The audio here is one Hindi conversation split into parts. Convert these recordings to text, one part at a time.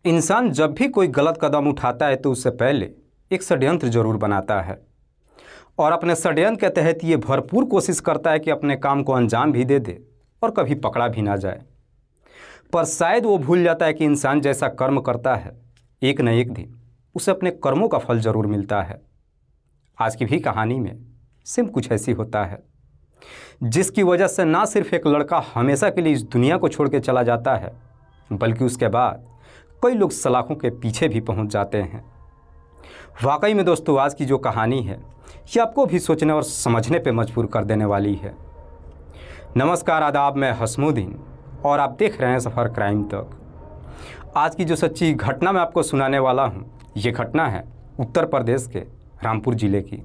इंसान जब भी कोई गलत कदम उठाता है तो उससे पहले एक षड्यंत्र जरूर बनाता है और अपने षड्यंत्र के तहत ये भरपूर कोशिश करता है कि अपने काम को अंजाम भी दे दे और कभी पकड़ा भी ना जाए। पर शायद वो भूल जाता है कि इंसान जैसा कर्म करता है एक न एक दिन उसे अपने कर्मों का फल जरूर मिलता है। आज की भी कहानी में सेम कुछ ऐसी होता है, जिसकी वजह से ना सिर्फ एक लड़का हमेशा के लिए इस दुनिया को छोड़ के चला जाता है, बल्कि उसके बाद कई लोग सलाखों के पीछे भी पहुंच जाते हैं। वाकई में दोस्तों, आज की जो कहानी है ये आपको भी सोचने और समझने पे मजबूर कर देने वाली है। नमस्कार, आदाब, मैं हसमुद्दीन और आप देख रहे हैं सफ़र क्राइम तक। आज की जो सच्ची घटना मैं आपको सुनाने वाला हूँ, ये घटना है उत्तर प्रदेश के रामपुर ज़िले की।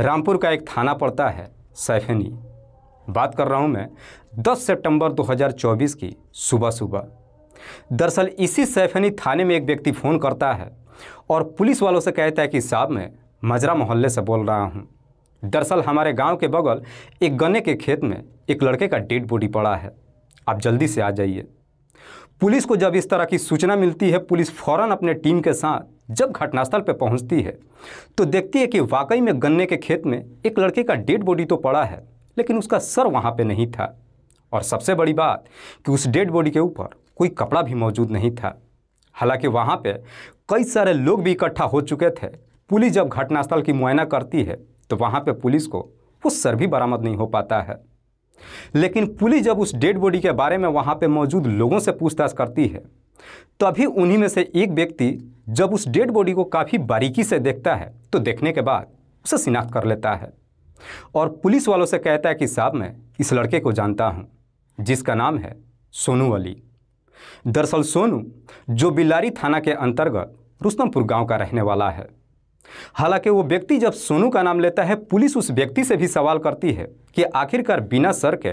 रामपुर का एक थाना पड़ता है सैफनी। बात कर रहा हूँ मैं 10 सितंबर 2024 की सुबह। दरअसल इसी सैफनी थाने में एक व्यक्ति फ़ोन करता है और पुलिस वालों से कहता है कि साहब, मैं मजरा मोहल्ले से बोल रहा हूँ। दरअसल हमारे गांव के बगल एक गन्ने के खेत में एक लड़के का डेड बॉडी पड़ा है, आप जल्दी से आ जाइए। पुलिस को जब इस तरह की सूचना मिलती है, पुलिस फ़ौरन अपने टीम के साथ जब घटनास्थल पर पहुँचती है तो देखती है कि वाकई में गन्ने के खेत में एक लड़के का डेड बॉडी तो पड़ा है, लेकिन उसका सर वहाँ पर नहीं था। और सबसे बड़ी बात कि उस डेड बॉडी के ऊपर कोई कपड़ा भी मौजूद नहीं था। हालांकि वहाँ पे कई सारे लोग भी इकट्ठा हो चुके थे। पुलिस जब घटनास्थल की मुआयना करती है तो वहाँ पे पुलिस को वो सर भी बरामद नहीं हो पाता है। लेकिन पुलिस जब उस डेड बॉडी के बारे में वहाँ पे मौजूद लोगों से पूछताछ करती है, तभी उन्हीं में से एक व्यक्ति जब उस डेड बॉडी को काफ़ी बारीकी से देखता है तो देखने के बाद उसे शिनाख्त कर लेता है और पुलिस वालों से कहता है कि साहब, मैं इस लड़के को जानता हूँ, जिसका नाम है सोनू अली। दरअसल सोनू जो बिलारी थाना के अंतर्गत रुस्तमपुर गांव का रहने वाला है। हालांकि वो व्यक्ति जब सोनू का नाम लेता है, पुलिस उस व्यक्ति से भी सवाल करती है कि आखिरकार बिना सर के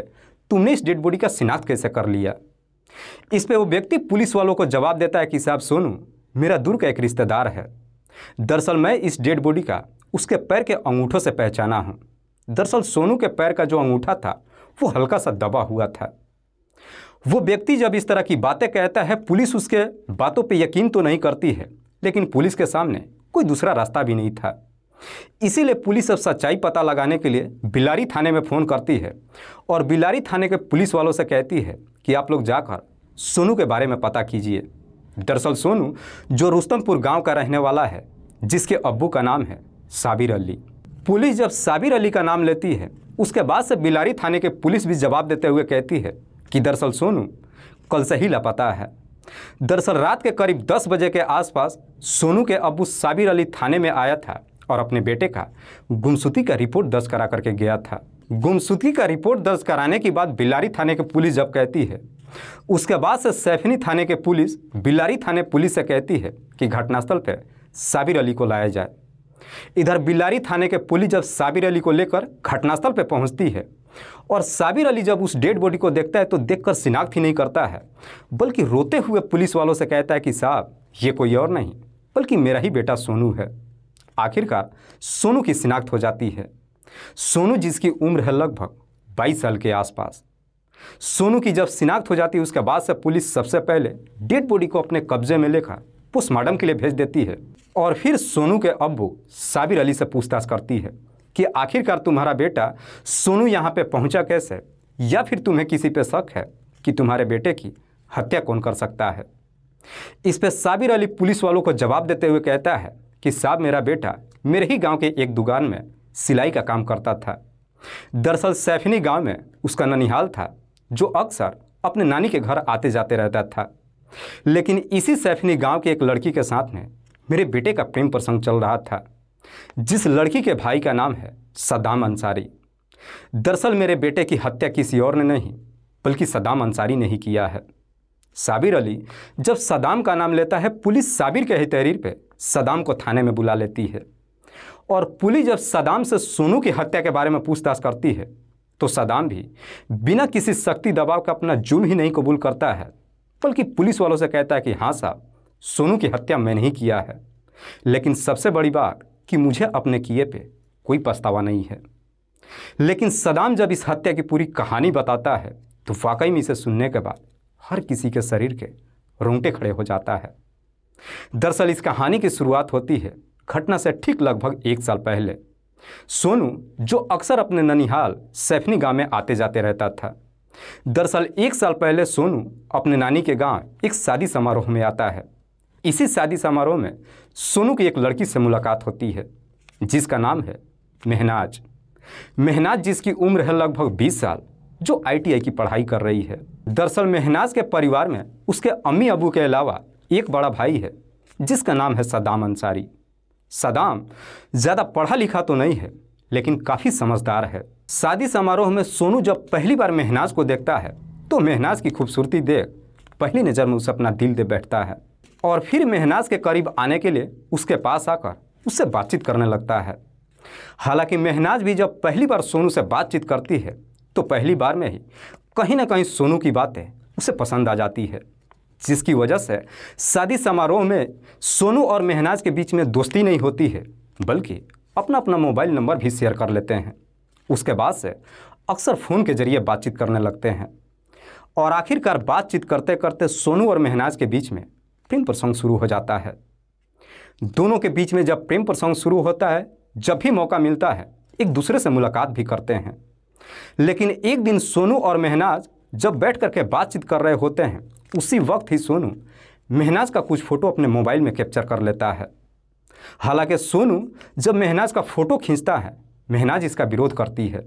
तुमने इस डेड बॉडी का शिनाख्त कैसे कर लिया। इस पे वो व्यक्ति पुलिस वालों को जवाब देता है कि साहब, सोनू मेरा दूर का एक रिश्तेदार है। दरअसल मैं इस डेड बॉडी का उसके पैर के अंगूठों से पहचाना हूँ। दरअसल सोनू के पैर का जो अंगूठा था वो हल्का सा दबा हुआ था। वो व्यक्ति जब इस तरह की बातें कहता है, पुलिस उसके बातों पे यकीन तो नहीं करती है, लेकिन पुलिस के सामने कोई दूसरा रास्ता भी नहीं था। इसीलिए पुलिस अब सच्चाई पता लगाने के लिए बिलारी थाने में फ़ोन करती है और बिलारी थाने के पुलिस वालों से कहती है कि आप लोग जाकर सोनू के बारे में पता कीजिए। दरअसल सोनू जो रुस्तमपुर गाँव का रहने वाला है, जिसके अब्बू का नाम है साबिर अली। पुलिस जब साबिर अली का नाम लेती है, उसके बाद से बिलारी थाने के पुलिस भी जवाब देते हुए कहती है कि दरअसल सोनू कल से ही लापता है। दरअसल रात के करीब 10 बजे के आसपास सोनू के अब्बू साबिर अली थाने में आया था और अपने बेटे का गुमशुदगी का रिपोर्ट दर्ज करा करके गया था। गुमशुदगी का रिपोर्ट दर्ज कराने के बाद बिलारी थाने की पुलिस जब कहती है, उसके बाद से सैफनी थाने के पुलिस बिलारी थाने पुलिस से कहती है कि घटनास्थल पर साबिर अली को लाया जाए। इधर बिलारी थाने के पुलिस जब साबिर अली को लेकर घटनास्थल पर पहुंचती है और साबिर अली जब उस डेड बॉडी को देखता है तो देखकर शिनाख्त ही नहीं करता है, बल्कि रोते हुए पुलिस वालों से कहता है कि साहब, ये कोई और नहीं बल्कि मेरा ही बेटा सोनू है। आखिरकार सोनू की शिनाख्त हो जाती है। सोनू जिसकी उम्र है लगभग 22 साल के आसपास। सोनू की जब शिनाख्त हो जाती है, उसके बाद से पुलिस सबसे पहले डेड बॉडी को अपने कब्जे में लेकर पोस्टमार्टम के लिए भेज देती है और फिर सोनू के अब्बू साबिर अली से पूछताछ करती है कि आखिरकार तुम्हारा बेटा सोनू यहाँ पे पहुँचा कैसे, या फिर तुम्हें किसी पे शक है कि तुम्हारे बेटे की हत्या कौन कर सकता है। इस पे साबिर अली पुलिस वालों को जवाब देते हुए कहता है कि साहब, मेरा बेटा मेरे ही गांव के एक दुकान में सिलाई का काम करता था। दरअसल सैफनी गांव में उसका ननिहाल था, जो अक्सर अपने नानी के घर आते जाते रहता था। लेकिन इसी सैफनी गाँव के एक लड़की के साथ में मेरे बेटे का प्रेम प्रसंग चल रहा था, जिस लड़की के भाई का नाम है सद्दाम अंसारी। दरअसल मेरे बेटे की हत्या किसी और ने नहीं बल्कि सद्दाम अंसारी ने ही किया है। साबिर अली जब सद्दाम का नाम लेता है, पुलिस साबिर के ही तहरीर पे सद्दाम को थाने में बुला लेती है और पुलिस जब सद्दाम से सोनू की हत्या के बारे में पूछताछ करती है तो सद्दाम भी बिना किसी सख्ती दबाव का अपना जुर्म ही नहीं कबूल करता है, बल्कि पुलिस वालों से कहता है कि हाँ साहब, सोनू की हत्या मैंने ही किया है, लेकिन सबसे बड़ी बात कि मुझे अपने किए पे कोई पछतावा नहीं है। लेकिन सद्दाम जब इस हत्या की पूरी कहानी बताता है तो वाकई में इसे सुनने के बाद हर किसी के शरीर के रोंगटे खड़े हो जाता है। दरअसल इस कहानी की शुरुआत होती है घटना से ठीक लगभग 1 साल पहले। सोनू जो अक्सर अपने ननिहाल सैफनी गांव में आते जाते रहता था। दरअसल 1 साल पहले सोनू अपने नानी के गांव एक शादी समारोह में आता है। इसी शादी समारोह में सोनू की एक लड़की से मुलाकात होती है जिसका नाम है महनाज। महनाज जिसकी उम्र है लगभग 20 साल, जो ITI की पढ़ाई कर रही है। दरअसल महनाज के परिवार में उसके अम्मी अबू के अलावा एक बड़ा भाई है जिसका नाम है सदाम अंसारी। सदाम ज़्यादा पढ़ा लिखा तो नहीं है लेकिन काफ़ी समझदार है। शादी समारोह में सोनू जब पहली बार महनाज को देखता है तो महनाज की खूबसूरती देख पहली नज़र में उसे अपना दिल दे बैठता है और फिर महनाज के करीब आने के लिए उसके पास आकर उससे बातचीत करने लगता है। हालांकि महनाज भी जब पहली बार सोनू से बातचीत करती है तो पहली बार में ही कहीं ना कहीं सोनू की बातें उसे पसंद आ जाती है, जिसकी वजह से शादी समारोह में सोनू और महनाज के बीच में दोस्ती नहीं होती है बल्कि अपना अपना मोबाइल नंबर भी शेयर कर लेते हैं। उसके बाद से अक्सर फ़ोन के जरिए बातचीत करने लगते हैं और आखिरकार बातचीत करते करते सोनू और महनाज के बीच में प्रेम प्रसंग शुरू हो जाता है। दोनों के बीच में जब प्रेम प्रसंग शुरू होता है, जब भी मौका मिलता है एक दूसरे से मुलाकात भी करते हैं। लेकिन एक दिन सोनू और महनाज जब बैठ करके बातचीत कर रहे होते हैं, उसी वक्त ही सोनू महनाज का कुछ फ़ोटो अपने मोबाइल में कैप्चर कर लेता है। हालांकि सोनू जब महनाज का फ़ोटो खींचता है, महनाज इसका विरोध करती है,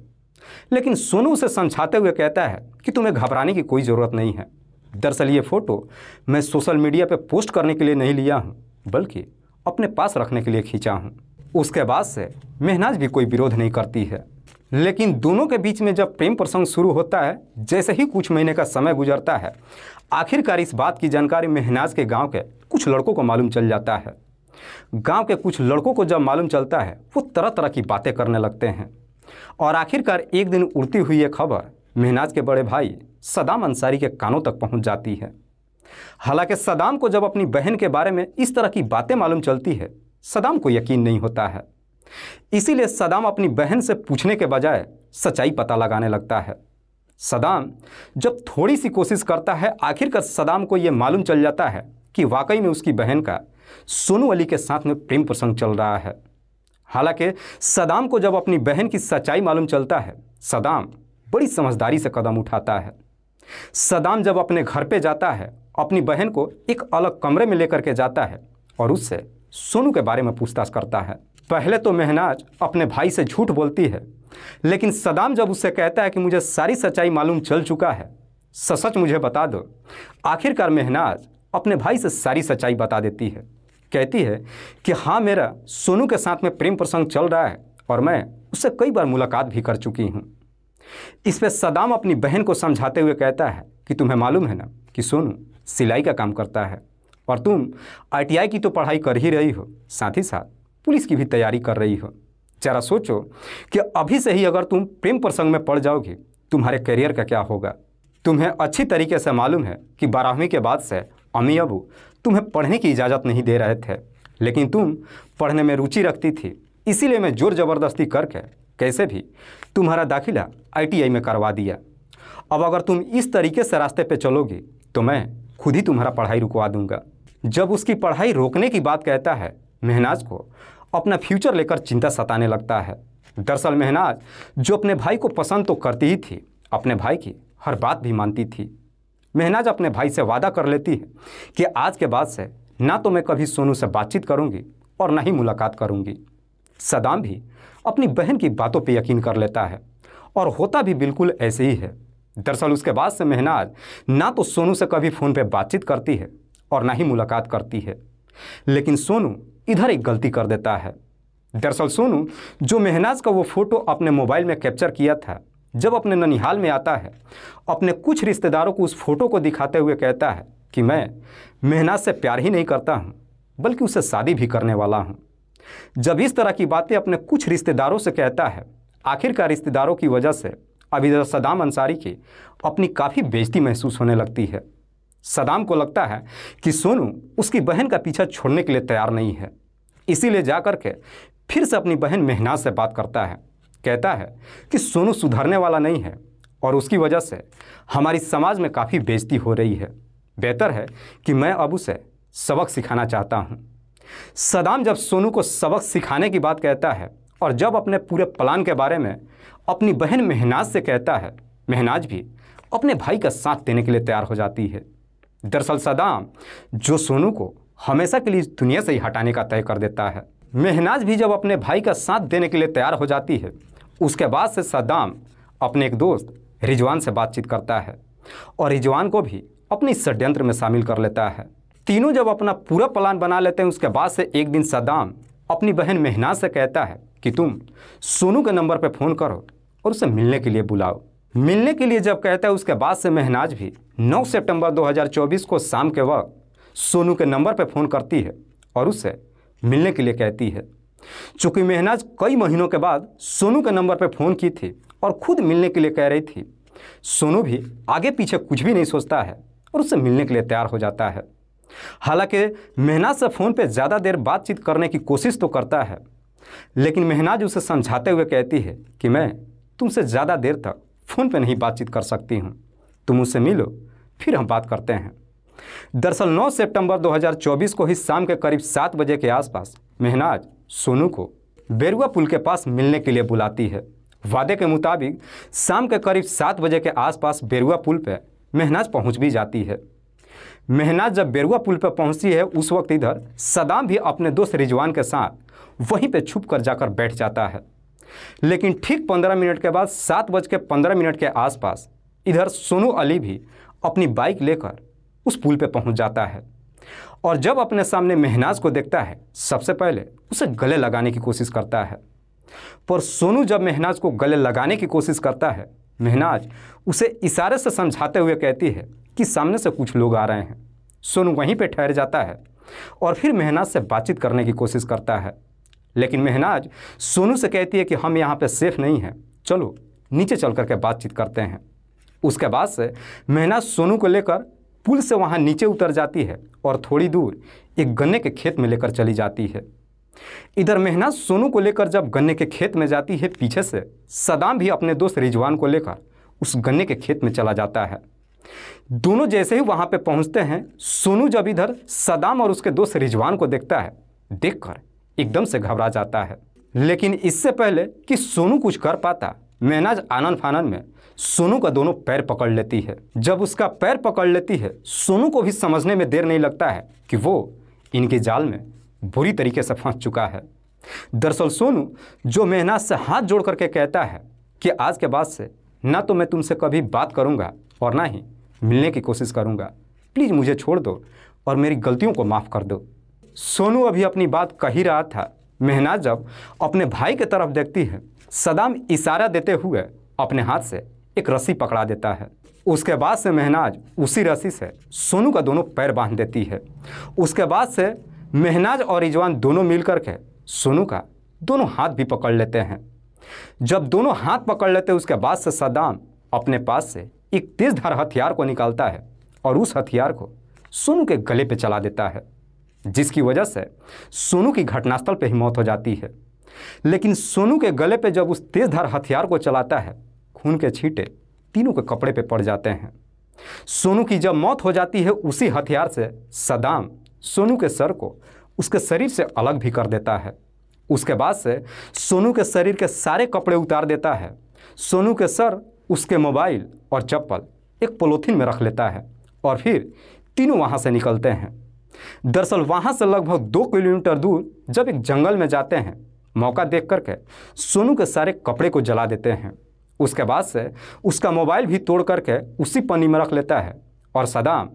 लेकिन सोनू उसे समझाते हुए कहता है कि तुम्हें घबराने की कोई ज़रूरत नहीं है। दरअसल ये फ़ोटो मैं सोशल मीडिया पे पोस्ट करने के लिए नहीं लिया हूँ बल्कि अपने पास रखने के लिए खींचा हूँ। उसके बाद से महनाज भी कोई विरोध नहीं करती है। लेकिन दोनों के बीच में जब प्रेम प्रसंग शुरू होता है, जैसे ही कुछ महीने का समय गुजरता है, आखिरकार इस बात की जानकारी महनाज के गांव के कुछ लड़कों को मालूम चल जाता है। गांव के कुछ लड़कों को जब मालूम चलता है वो तरह तरह की बातें करने लगते हैं और आखिरकार एक दिन उड़ती हुई ये खबर महनाज के बड़े भाई सदाम अंसारी के कानों तक पहुंच जाती है। हालांकि सदाम को जब अपनी बहन के बारे में इस तरह की बातें मालूम चलती है, सदाम को यकीन नहीं होता है। इसीलिए सदाम अपनी बहन से पूछने के बजाय सच्चाई पता लगाने लगता है। सदाम जब थोड़ी सी कोशिश करता है, आखिरकार सदाम को यह मालूम चल जाता है कि वाकई में उसकी बहन का सोनू अली के साथ में प्रेम प्रसंग चल रहा है। हालांकि सदाम को जब अपनी बहन की सच्चाई मालूम चलता है, सदाम बड़ी समझदारी से कदम उठाता है। सदाम जब अपने घर पे जाता है, अपनी बहन को एक अलग कमरे में लेकर के जाता है और उससे सोनू के बारे में पूछताछ करता है। पहले तो महनाज अपने भाई से झूठ बोलती है, लेकिन सदाम जब उससे कहता है कि मुझे सारी सच्चाई मालूम चल चुका है, सच मुझे बता दो, आखिरकार महनाज अपने भाई से सारी सच्चाई बता देती है। कहती है कि हाँ, मेरा सोनू के साथ में प्रेम प्रसंग चल रहा है और मैं उससे कई बार मुलाकात भी कर चुकी हूँ। इस पर सदाम अपनी बहन को समझाते हुए कहता है कि तुम्हें मालूम है ना कि सोनू सिलाई का काम करता है और तुम ITI की तो पढ़ाई कर ही रही हो, साथ ही साथ पुलिस की भी तैयारी कर रही हो। जरा सोचो कि अभी से ही अगर तुम प्रेम प्रसंग में पड़ जाओगी, तुम्हारे करियर का क्या होगा। तुम्हें अच्छी तरीके से मालूम है कि 12वीं के बाद से अम्मी अबू तुम्हें पढ़ने की इजाज़त नहीं दे रहे थे, लेकिन तुम पढ़ने में रुचि रखती थी, इसीलिए मैं जोर ज़बरदस्ती करके कैसे भी तुम्हारा दाखिला ITI में करवा दिया। अब अगर तुम इस तरीके से रास्ते पे चलोगी तो मैं खुद ही तुम्हारा पढ़ाई रुकवा दूंगा। जब उसकी पढ़ाई रोकने की बात कहता है, महनाज को अपना फ्यूचर लेकर चिंता सताने लगता है। दरअसल महनाज जो अपने भाई को पसंद तो करती ही थी, अपने भाई की हर बात भी मानती थी। महनाज अपने भाई से वादा कर लेती है कि आज के बाद से ना तो मैं कभी सोनू से बातचीत करूंगी और ना ही मुलाकात करूंगी। सदाम भी अपनी बहन की बातों पे यकीन कर लेता है और होता भी बिल्कुल ऐसे ही है। दरअसल उसके बाद से महनाज ना तो सोनू से कभी फ़ोन पे बातचीत करती है और ना ही मुलाकात करती है। लेकिन सोनू इधर एक गलती कर देता है। दरअसल सोनू जो महनाज का वो फ़ोटो अपने मोबाइल में कैप्चर किया था, जब अपने ननिहाल में आता है, अपने कुछ रिश्तेदारों को उस फ़ोटो को दिखाते हुए कहता है कि मैं महनाज से प्यार ही नहीं करता हूँ बल्कि उससे शादी भी करने वाला हूँ। जब इस तरह की बातें अपने कुछ रिश्तेदारों से कहता है, आखिरकार रिश्तेदारों की वजह से अभी सदाम अंसारी की अपनी काफ़ी बेइज्जती महसूस होने लगती है। सदाम को लगता है कि सोनू उसकी बहन का पीछा छोड़ने के लिए तैयार नहीं है, इसीलिए जा कर के फिर से अपनी बहन महनाज से बात करता है। कहता है कि सोनू सुधरने वाला नहीं है और उसकी वजह से हमारी समाज में काफ़ी बेइज्जती हो रही है। बेहतर है कि मैं अब उसे सबक सिखाना चाहता हूँ। सदाम जब सोनू को सबक सिखाने की बात कहता है और जब अपने पूरे प्लान के बारे में अपनी बहन महनाज से कहता है, महनाज भी अपने भाई का साथ देने के लिए तैयार हो जाती है। दरअसल सदाम जो सोनू को हमेशा के लिए इस दुनिया से ही हटाने का तय कर देता है। महनाज भी जब अपने भाई का साथ देने के लिए तैयार हो जाती है, उसके बाद से सदाम अपने एक दोस्त रिजवान से बातचीत करता है और रिजवान को भी अपनी षड्यंत्र में शामिल कर लेता है। तीनों जब अपना पूरा प्लान बना लेते हैं, उसके बाद से एक दिन सदाम अपनी बहन महनाज से कहता है कि तुम सोनू के नंबर पर फ़ोन करो और उसे मिलने के लिए बुलाओ। मिलने के लिए जब कहता है, उसके बाद से महनाज भी 9 सितंबर 2024 को शाम के वक्त सोनू के नंबर पर फ़ोन करती है और उससे मिलने के लिए कहती है। चूँकि महनाज कई महीनों के बाद सोनू के नंबर पर फ़ोन की थी और ख़ुद मिलने के लिए कह रही थी, सोनू भी आगे पीछे कुछ भी नहीं सोचता है और उससे मिलने के लिए तैयार हो जाता है। हालांकि महनाज से फ़ोन पे ज़्यादा देर बातचीत करने की कोशिश तो करता है, लेकिन महनाज उसे समझाते हुए कहती है कि मैं तुमसे ज़्यादा देर तक फ़ोन पे नहीं बातचीत कर सकती हूँ, तुम मुझसे मिलो फिर हम बात करते हैं। दरअसल 9 सितंबर 2024 को ही शाम के करीब 7 बजे के आसपास महनाज सोनू को बेरुआ पुल के पास मिलने के लिए बुलाती है। वादे के मुताबिक शाम के करीब 7 बजे के आसपास बेरुआ पुल पर महनाज पहुँच भी जाती है। महनाज जब बेरुआ पुल पर पहुंचती है, उस वक्त इधर सदाम भी अपने दोस्त रिजवान के साथ वहीं पे छुप कर जाकर बैठ जाता है। लेकिन ठीक 15 मिनट के बाद 7:15 के आसपास इधर सोनू अली भी अपनी बाइक लेकर उस पुल पे पहुंच जाता है और जब अपने सामने महनाज को देखता है, सबसे पहले उसे गले लगाने की कोशिश करता है। पर सोनू जब महनाज को गले लगाने की कोशिश करता है, महनाज उसे इशारे से समझाते हुए कहती है कि सामने से कुछ लोग आ रहे हैं। सोनू वहीं पे ठहर जाता है और फिर महनाज से बातचीत करने की कोशिश करता है, लेकिन महनाज सोनू से कहती है कि हम यहाँ पे सेफ नहीं हैं, चलो नीचे चल करके बातचीत करते हैं। उसके बाद से महनाज सोनू को लेकर पुल से वहाँ नीचे उतर जाती है और थोड़ी दूर एक गन्ने के खेत में लेकर चली जाती है। इधर महनाज सोनू को लेकर जब गन्ने के खेत में जाती है, पीछे से सदाम भी अपने दोस्त रिजवान को लेकर उस गन्ने के खेत में चला जाता है। दोनों जैसे ही वहां पे पहुंचते हैं, सोनू जब इधर सदाम और उसके दोस्त रिजवान को देखता है, देखकर एकदम से घबरा जाता है। लेकिन इससे पहले कि सोनू कुछ कर पाता, महनाज आनन फानन में सोनू का दोनों पैर पकड़ लेती है। जब उसका पैर पकड़ लेती है, सोनू को भी समझने में देर नहीं लगता है कि वो इनके जाल में बुरी तरीके से फंस चुका है। दरअसल सोनू जो महनाज से हाथ जोड़ करके कहता है कि आज के बाद से ना तो मैं तुमसे कभी बात करूंगा और ना ही मिलने की कोशिश करूंगा, प्लीज़ मुझे छोड़ दो और मेरी गलतियों को माफ़ कर दो। सोनू अभी अपनी बात कह ही रहा था, महनाज जब अपने भाई की तरफ देखती है, सदाम इशारा देते हुए अपने हाथ से एक रस्सी पकड़ा देता है। उसके बाद से महनाज उसी रस्सी से सोनू का दोनों पैर बांध देती है। उसके बाद से महनाज और रिजवान दोनों मिल करके सोनू का दोनों हाथ भी पकड़ लेते हैं। जब दोनों हाथ पकड़ लेते हैं, उसके बाद से सदाम अपने पास से एक तेजधार हथियार को निकालता है और उस हथियार को सोनू के गले पे चला देता है, जिसकी वजह से सोनू की घटनास्थल पे ही मौत हो जाती है। लेकिन सोनू के गले पे जब उस तेजधार हथियार को चलाता है, खून के छींटे तीनों के कपड़े पे पड़ जाते हैं। सोनू की जब मौत हो जाती है, उसी हथियार से सदाम सोनू के सर को उसके शरीर से अलग भी कर देता है। उसके बाद से सोनू के शरीर के सारे कपड़े उतार देता है। सोनू के सर, उसके मोबाइल और चप्पल एक पॉलीथीन में रख लेता है और फिर तीनों वहाँ से निकलते हैं। दरअसल वहाँ से लगभग 2 किलोमीटर दूर जब एक जंगल में जाते हैं, मौका देख करके सोनू के सारे कपड़े को जला देते हैं। उसके बाद से उसका मोबाइल भी तोड़ करके उसी पन्नी में रख लेता है और सदाम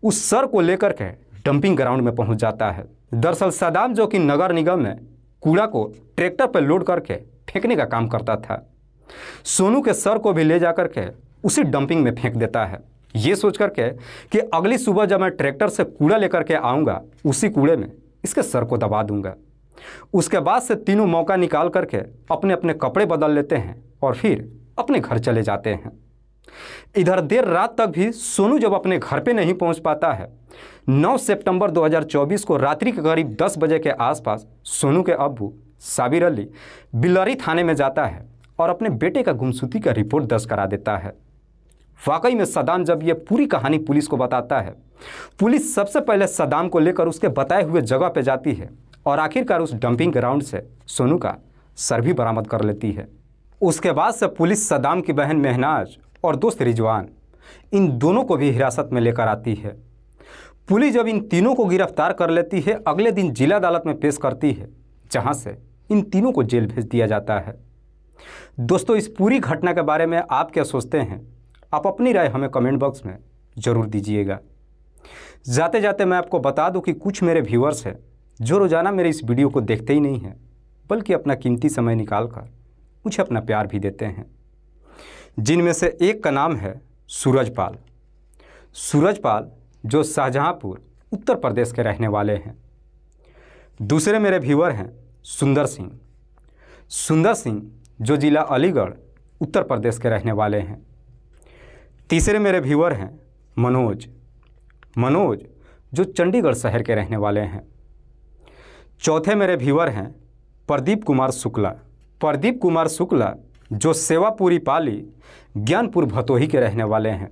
उस सर को लेकर के डंपिंग ग्राउंड में पहुंच जाता है। दरअसल सदाम जो कि नगर निगम में कूड़ा को ट्रैक्टर पर लोड करके फेंकने का काम करता था, सोनू के सर को भी ले जा करके उसी डंपिंग में फेंक देता है, ये सोच करके कि अगली सुबह जब मैं ट्रैक्टर से कूड़ा लेकर के आऊँगा, उसी कूड़े में इसके सर को दबा दूंगा। उसके बाद से तीनों मौका निकाल करके अपने अपने कपड़े बदल लेते हैं और फिर अपने घर चले जाते हैं। इधर देर रात तक भी सोनू जब अपने घर पे नहीं पहुंच पाता है, 9 सितंबर 2024 को रात्रि के करीब 10 बजे के आसपास सोनू के अब्बू साबिर अली बिल्लरी थाने में जाता है और अपने बेटे का गुमशुदगी का रिपोर्ट दर्ज करा देता है। वाकई में सद्दाम जब ये पूरी कहानी पुलिस को बताता है, पुलिस सबसे पहले सद्दाम को लेकर उसके बताए हुए जगह पर जाती है और आखिरकार उस डंपिंग ग्राउंड से सोनू का सर भी बरामद कर लेती है। उसके बाद से पुलिस सद्दाम की बहन महनाज और दोस्त रिजवान, इन दोनों को भी हिरासत में लेकर आती है। पुलिस जब इन तीनों को गिरफ्तार कर लेती है, अगले दिन जिला अदालत में पेश करती है, जहां से इन तीनों को जेल भेज दिया जाता है। दोस्तों, इस पूरी घटना के बारे में आप क्या सोचते हैं? आप अपनी राय हमें कमेंट बॉक्स में ज़रूर दीजिएगा। जाते जाते मैं आपको बता दूं कि कुछ मेरे व्यूअर्स हैं जो रोज़ाना मेरे इस वीडियो को देखते ही नहीं हैं, बल्कि अपना कीमती समय निकाल कर मुझे अपना प्यार भी देते हैं। जिनमें से एक का नाम है सूरजपाल। सूरजपाल जो शाहजहांपुर उत्तर प्रदेश के रहने वाले हैं। दूसरे मेरे व्यूअर हैं सुंदर सिंह। सुंदर सिंह जो ज़िला अलीगढ़ उत्तर प्रदेश के रहने वाले हैं। तीसरे मेरे व्यूअर हैं मनोज। मनोज जो चंडीगढ़ शहर के रहने वाले हैं। चौथे मेरे व्यूअर हैं प्रदीप कुमार शुक्ला। प्रदीप कुमार शुक्ला जो सेवापुरी पाली ज्ञानपुर भतोही के रहने वाले हैं।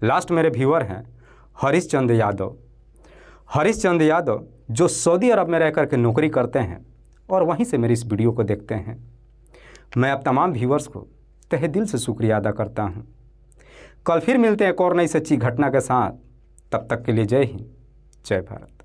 लास्ट मेरे व्यूअर हैं हरीश चंद्र यादव। हरीश चंद्र यादव जो सऊदी अरब में रहकर के नौकरी करते हैं और वहीं से मेरी इस वीडियो को देखते हैं। मैं अब तमाम व्यूअर्स को तहे दिल से शुक्रिया अदा करता हूं। कल फिर मिलते हैं एक और नई सच्ची घटना के साथ। तब तक के लिए जय हिंद, जय भारत।